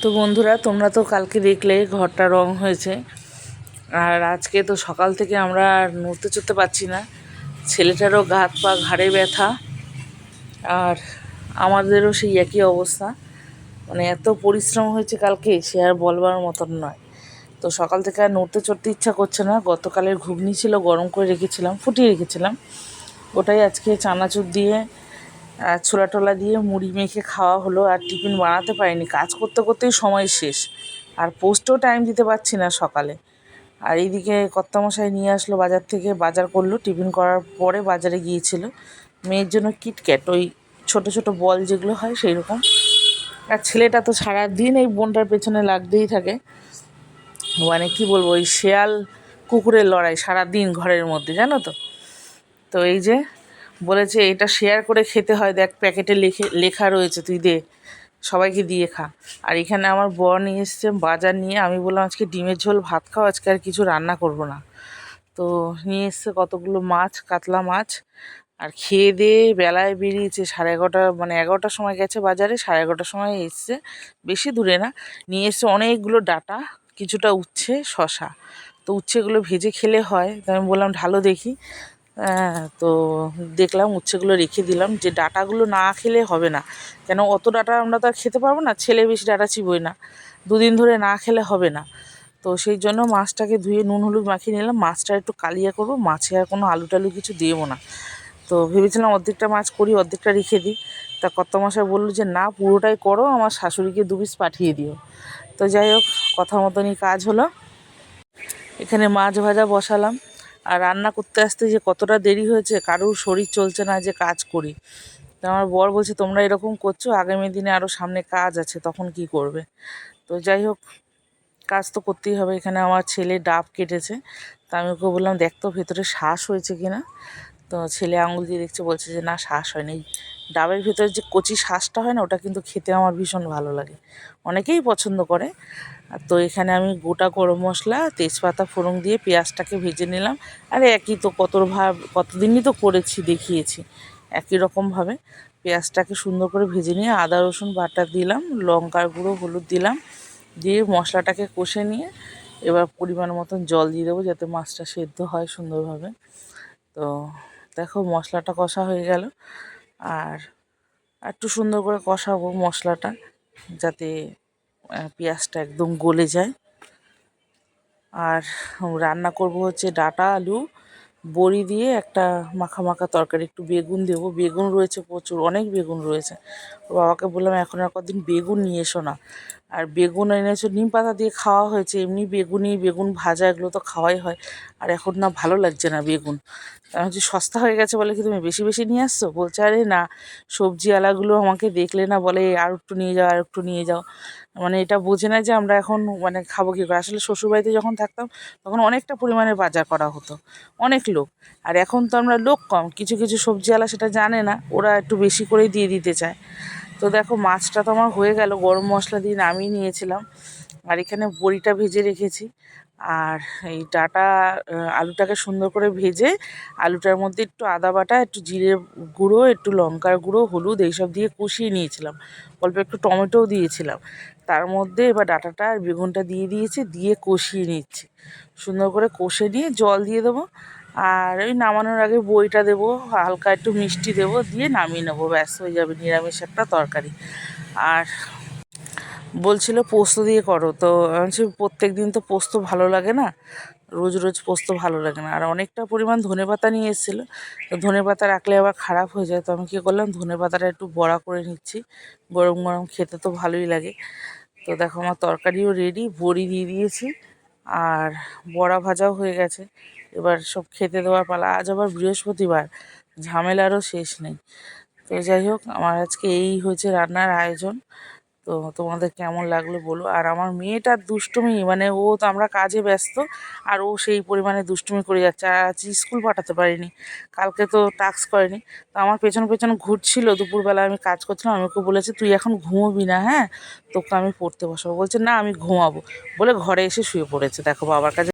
তো বন্ধুরা, তোমরা তো কালকে দেখলে ঘরটা রং হয়েছে। আর আজকে তো সকাল থেকে আমরা আর নড়তে চড়তে পারছি না। ছেলেটারও হাত পা ঘাড়ে ব্যথা, আর আমাদেরও সেই একই অবস্থা। মানে এত পরিশ্রম হয়েছে কালকে, সে আর বলবার মতন নয়। তো সকাল থেকে আর নড়তে চড়তে ইচ্ছা করছে না। গতকালের ঘুগনি ছিল, গরম করে রেখেছিলাম, ফুটিয়ে রেখেছিলাম। ওটাই আজকে চানাচুর দিয়ে ছোলা টোলা দিয়ে মুড়ি মেখে খাওয়া হলো। আর টিফিন বানাতে পারিনি, কাজ করতে করতেই সময় শেষ। আর পোস্টেও টাইম দিতে পারছি না সকালে। আর এইদিকে কর্তামশাই নিয়ে আসলো বাজার থেকে, বাজার করলো। টিফিন করার পরে বাজারে গিয়েছিল মেয়ের জন্য কিটক্যাট, ওই ছোট ছোট বল যেগুলো হয় সেই রকম। আর ছেলেটা তো সারাদিন এই বোনটার পেছনে লাগতেই থাকে। মানে কি বলবো, ওই শেয়াল কুকুরের লড়াই সারাদিন ঘরের মধ্যে, জানো তো। তো এই যে বলেছে এটা শেয়ার করে খেতে হয়, দেখ প্যাকেটে লেখা রয়েছে, তুই দে, সবাইকে দিয়ে খা। আর এখানে আমার বর নিয়ে এসছে বাজার নিয়ে। আমি বললাম আজকে ডিমের ঝোল ভাত খাও, আজকে আর কিছু রান্না করব না। তো নিয়ে এসছে কতগুলো মাছ, কাতলা মাছ। আর খেয়ে দিয়ে বেলায় বেরিয়েছে 11:30, মানে 11টার সময় গেছে বাজারে, 11:30টার সময় এসছে। বেশি দূরে না। নিয়ে এসছে অনেকগুলো ডাঁটা, কিছুটা উচ্ছে, শশা। তো উচ্ছেগুলো ভেজে খেলে হয়, তো আমি বললাম ঢালো দেখি। তো দেখলাম উচ্ছেগুলো রেখে দিলাম, যে ডাঁটাগুলো না খেলে হবে না। কেন অত ডাঁটা আমরা তো আর খেতে পারবো না, ছেলে বেশি ডাঁটা চিবোই না, দুদিন ধরে না খেলে হবে না। তো সেই জন্য মাছটাকে ধুয়ে নুন হলুদ মাখিয়ে নিলাম। মাছটা একটু কালিয়া করবো, মাছে আর কোনো আলু টালু কিছু দেবো না। তো ভেবেছিলাম অর্ধেকটা মাছ করি, অর্ধেকটা রেখে দিই। তা কর্তামশাই বললো যে না, পুরোটাই করো, আমার শাশুড়িকে 2 পিস পাঠিয়ে দিও। তো যাই হোক, কথা মতনই কাজ হলো। এখানে মাছ ভাজা বসালাম। আর রান্না করতে আসতে যে কতটা দেরি হয়েছে, কারোর শরীর চলছে না যে কাজ করি। তো আমার বর বলছে তোমরা এরকম করছো, আগামী দিনে আরও সামনে কাজ আছে, তখন কি করবে। তো যাই হোক, কাজ তো করতেই হবে। এখানে আমার ছেলে ডাব কেটেছে। তা আমি ওকে বললাম দেখ তো ভেতরে শ্বাস হয়েছে কি না। তো ছেলে আঙুল দিয়ে দেখছে, বলছে যে না, শ্বাস হয়নি। ডাবের ভেতরে যে কচি শ্বাসটা হয় না, ওটা কিন্তু খেতে আমার ভীষণ ভালো লাগে, অনেকেই পছন্দ করে। আর তো এখানে আমি গোটা গরম মশলা, তেজপাতা ফোড়ন দিয়ে পেঁয়াজটাকে ভেজে নিলাম। আরে একই তো, কতদিনই তো করেছি, দেখিয়েছি একই রকমভাবে। পেঁয়াজটাকে সুন্দর করে ভেজে নিয়ে আদা রসুন বাটা দিলাম, লঙ্কার গুঁড়ো, হলুদ দিলাম, দিয়ে মশলাটাকে কষে নিয়ে এবার পরিমাণ মতন জল দিয়ে দেবো, যাতে মাছটা সেদ্ধ হয় সুন্দরভাবে। তো দেখো মশলাটা কষা হয়ে গেল। আর একটু সুন্দর করে কষাবো মশলাটা, যাতে পেঁয়াজটা একদম গলে যায়। আর রান্না করব হচ্ছে ডাঁটা আলু বড়ি দিয়ে একটা মাখা মাখা তরকারি, একটু বেগুন দেবো। বেগুন রয়েছে প্রচুর, অনেক বেগুন রয়েছে। ও বাবাকে বললাম এখন আর কদিন বেগুন নিয়ে এসো না। আর বেগুন এনেছো, নিম পাতা দিয়ে খাওয়া হয়েছে, এমনি বেগুন ভাজা এগুলো তো খাওয়াই হয়। আর এখন না ভালো লাগছে না বেগুন। আমি হচ্ছে সস্তা হয়ে গেছে বলে কি তুমি বেশি বেশি নিয়ে আসছো, বলছে আরে না, সবজিওয়ালাগুলো আমাকে দেখলে না বলে আর একটু নিয়ে যাও, আর একটু নিয়ে যাও। মানে এটা বোঝে না যে আমরা এখন মানে খাবো কী করে। আসলে শ্বশুরবাড়িতে যখন থাকতাম তখন অনেকটা পরিমাণে বাজার করা হতো, অনেক লোক। আর এখন তো আমরা লোক কম, কিছু কিছু সবজিওয়ালা সেটা জানে না, ওরা একটু বেশি করেই দিয়ে দিতে চায়। তো দেখো মাছটা তো আমার হয়ে গেল, গরম মশলা দিয়ে নামিয়ে নিয়েছিলাম। আর এখানে বড়িটা ভেজে রেখেছি। আর এই ডাঁটা আলুটাকে সুন্দর করে ভেজে আলুটার মধ্যে একটু আদা বাটা, একটু জিরে গুঁড়ো, একটু লঙ্কার গুঁড়ো, হলুদ এইসব দিয়ে কষিয়ে নিয়েছিলাম। অল্প একটু টমেটোও দিয়েছিলাম। তার মধ্যে এবার ডাঁটাটা আর বেগুনটা দিয়ে দিয়েছি, দিয়ে কষিয়ে নিচ্ছি। সুন্দর করে কষে নিয়ে জল দিয়ে দেবো। আর ওই নামানোর আগে বড়িটা দেবো, হালকা একটু মিষ্টি দেবো, দিয়ে নামিয়ে নেবো, ব্যাস হয়ে যাবে নিরামিষ একটা তরকারি। আর বলছিল পোস্ত দিয়ে করো, তো আমি বলছি প্রত্যেক দিন তো পোস্ত ভালো লাগে না, রোজ রোজ পোস্ত ভালো লাগে না। আর অনেকটা পরিমাণ ধনেপাতা নিয়ে এসেছিলো, তো ধনেপাতা রাখলে আবার খারাপ হয়ে যায়। তো আমি কী করলাম, ধনেপাতাটা একটু বড়া করে নিচ্ছি, গরম গরম খেতে তো ভালোই লাগে। তো দেখো আমার তরকারিও রেডি, বড়ি দিয়ে দিয়েছি, আর বড়া ভাজাও হয়ে গেছে। এবার সব খেতে দেওয়ার পালা। আজ আবার বৃহস্পতিবার, ঝামেলারও শেষ নেই। তো যাই হোক, আমার আজকে এই হয়েছে রান্নার আয়োজন। তো তোমাদের কেমন লাগলো বলো। আর আমার মেয়েটার দুষ্টুমি, মানে ও তো, আমরা কাজে ব্যস্ত, আর ও সেই পরিমাণে দুষ্টুমি করে যাচ্ছে। আর আজ স্কুল পাঠাতে পারিনি, কালকে তো টাস্ক করেনি। তো আমার পেছন পেছন ঘুরছিল, দুপুরবেলা আমি কাজ করছিলাম। আমি ওকে বলেছি তুই এখন ঘুমোবি না, হ্যাঁ, তোকে আমি পড়তে বসাবো। বলছে না আমি ঘুমাবো, বলে ঘরে এসে শুয়ে পড়েছে। দেখো বাবার কাছে